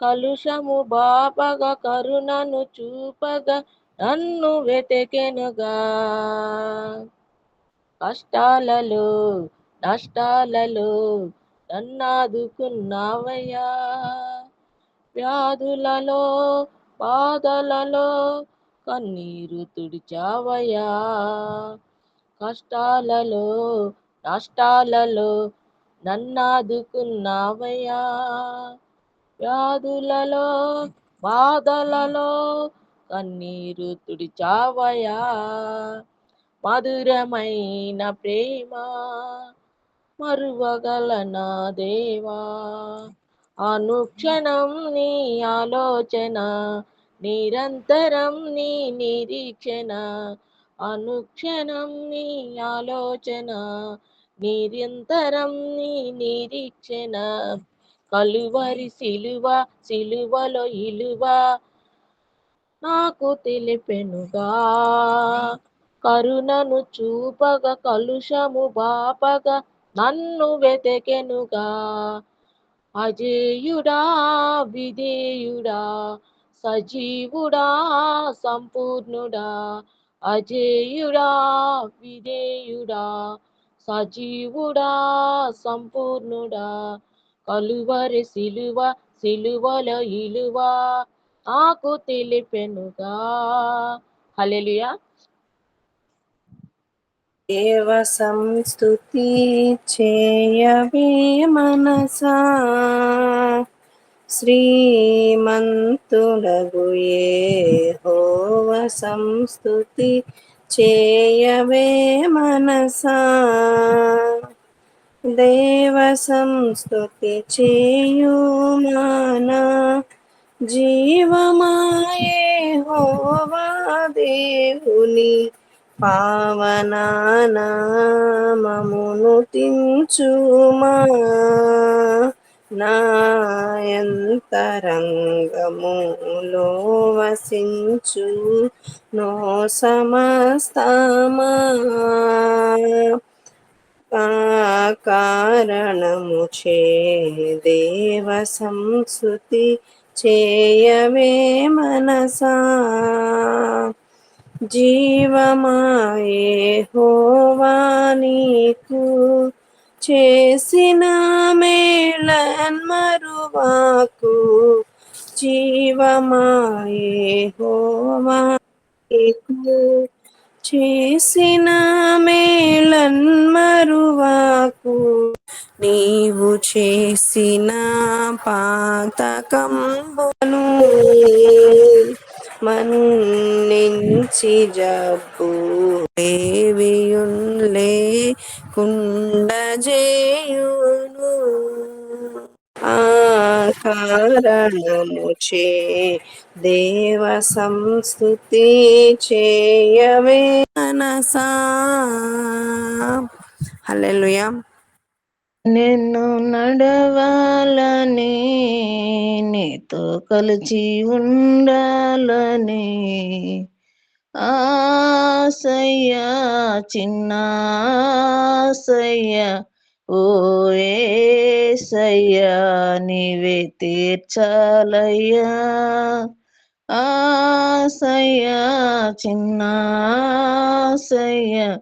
కలుషము బాపగా కరుణను చూపగా నన్ను వెతకెనుగా. కష్టాలలో నష్టాలలో నన్నాదుకున్నావయ్యా. వ్యాధులలో బాధలలో కన్నీరు తుడిచావయ్యా. కష్టాలలో నష్టాలలో నన్నాదుకున్నావయ్యా. వ్యాధులలో బాధలలో కన్నీరు తుడిచావయ్యా. మధురమైన ప్రేమ మరువగలనా దేవా. అనుక్షణం నీ ఆలోచన, నిరంతరం నీ నిరీక్షణ. అనుక్షణం నీ ఆలోచన, నిరంతరం నీ నిరీక్షణ. కలువరి సిలువ, సిలువలో ఇలువ నాకు తెలిపెనుగా. కరుణను చూపగా కలుషము బాపగా నన్ను వెతకెనుగా. అజేయుడా విధేయుడా సజీవుడా సంపూర్ణుడా. అజేయుడా విధేయుడా సజీవుడా సంపూర్ణుడా. కలువరి సిలువ, సిలువలో ఇలువ నాకు తెలిపెనుగా. హల్లెలూయా. దేవ సంస్తుతి చేయవే మనసా. శ్రీమంతుడగు యెహోవ సంస్తుతి చేయవే మనసా. దేవ సంస్తుతి చేయుమానా. జీవమాయే యెహోవా దేవుని పావనానామమును తించుమా. నాయంతరంగములో వసించు నో సమస్తమా. కారణము చే దేవ సంస్తుతి చేయవే మనసా. జీవమాయే యెహోవా నీకు చేసిన మేలన్మరువాకు. జీవమాయే యెహోవా నీకు చేసిన మేలన్మరువాకు. నీవు చేసిన పాతకంబును మన్నించి జబ్బు లేవియున్లే కుండజేయును. ఆ కారణము చే దేవ సంస్తుతి చేయవే మనసా. హల్లెలూయా. నిన్ను నడవాలని నీతో కలిసి ఉండాలని ఆసయ్యా చిన్నాసయ్యా ఓ యేసయ్యా నీవే తీర్చాలయ్యా. ఆసయ్యా చిన్నాసయ్యా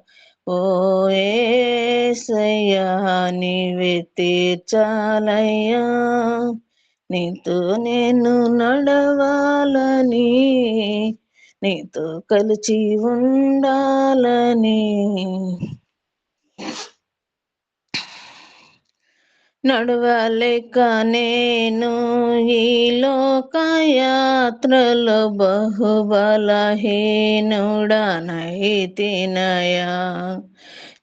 ఓ యేసయ్యా నీవే తీర్చాలయ్యా. నీతో నేను నడవాలని నీతో కలిసి ఉండాలని నడవలేక నేను ఈ లోకయాత్రలో బహుబలహీనుడనైతినయా.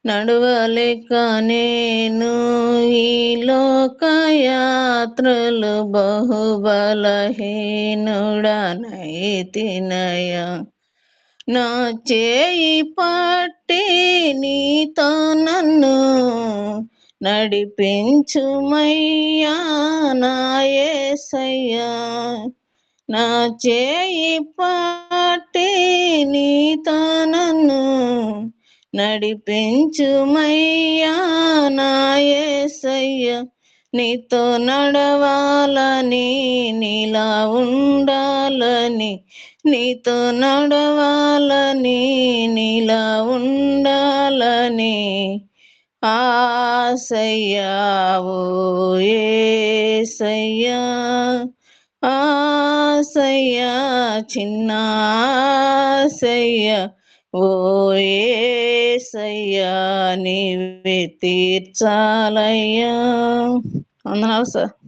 నడవలేక నేను ఈ లోకయాత్రలో బహుబలహీనుడనైతినయా. నా చేయి పట్టి నీతో నన్ను నడిపించుమయ్యా నా యేసయ్యా. నా చేయి పట్టి నీతో నన్ను నడిపించుమయ్యా నా యేసయ్యా. నీతో నడవాలని, నీలా ఉండాలని, నీతో నడవాలని, నీలా ఉండాలని ఆసయ్యా ఓ యేసయ్యా, ఆసయ్యా చిన్న ఆసయ్యా ఓ యేసయ్యా నీవే తీర్చాలయ్యా. వందనాలు సార్.